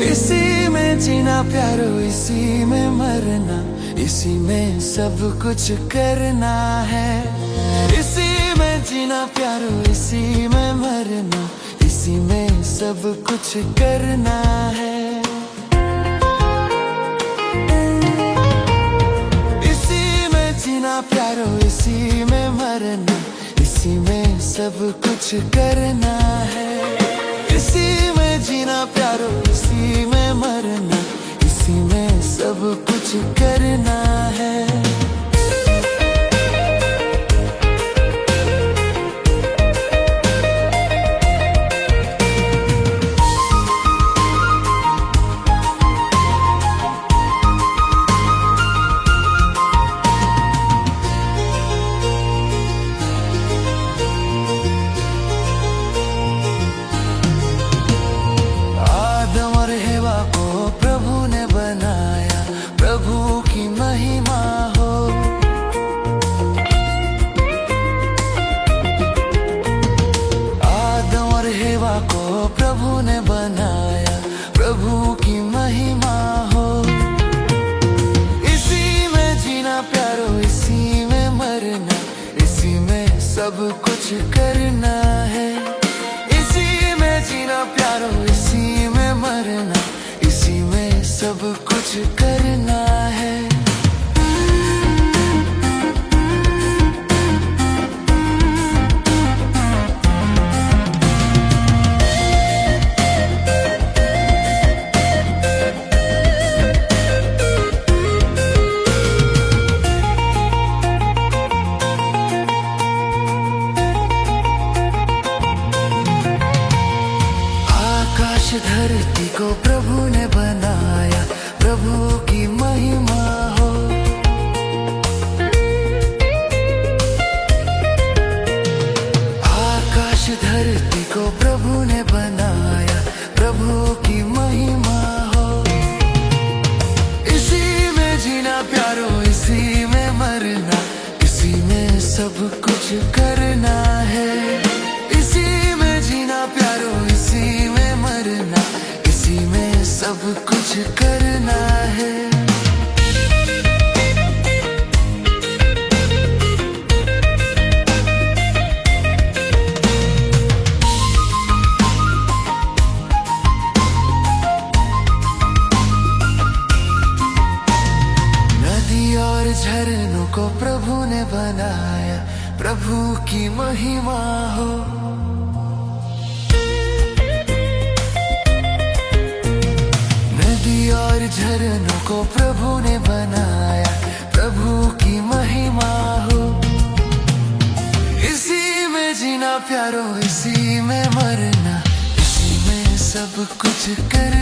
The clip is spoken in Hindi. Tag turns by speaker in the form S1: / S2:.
S1: इसी में जीना प्यारो, इसी में मरना, इसी में सब कुछ करना है। इसी में जीना प्यारो, इसी में मरना, इसी में सब कुछ करना है। इसी में जीना प्यारो, इसी में मरना, इसी में सब कुछ करना है। इसी में जीना प्यारो, इसी में मरना, इसी में सब कुछ करना है। प्रभु ने बनाया, प्रभु की महिमा हो। इसी में जीना प्यारो, इसी में मरना, इसी में सब कुछ करना है। इसी में जीना प्यारो, इसी में मरना, इसी में सब कुछ करना है। धरती को प्रभु ने बनाया, प्रभु की महिमा हो। आकाश धरती को प्रभु ने बनाया, प्रभु की महिमा हो। इसी में जीना प्यारो, इसी में मरना, इसी में सब कुछ करना है। इसी में जीना प्यारो, इसी में मरना, इसी में सब कुछ करना है। नदी और झरनों को प्रभु ने बनाया, प्रभु की महिमा हो। और झरनों को प्रभु ने बनाया, प्रभु की महिमा हो। इसी में जीना प्यारो, इसी में मरना, इसी में सब कुछ कर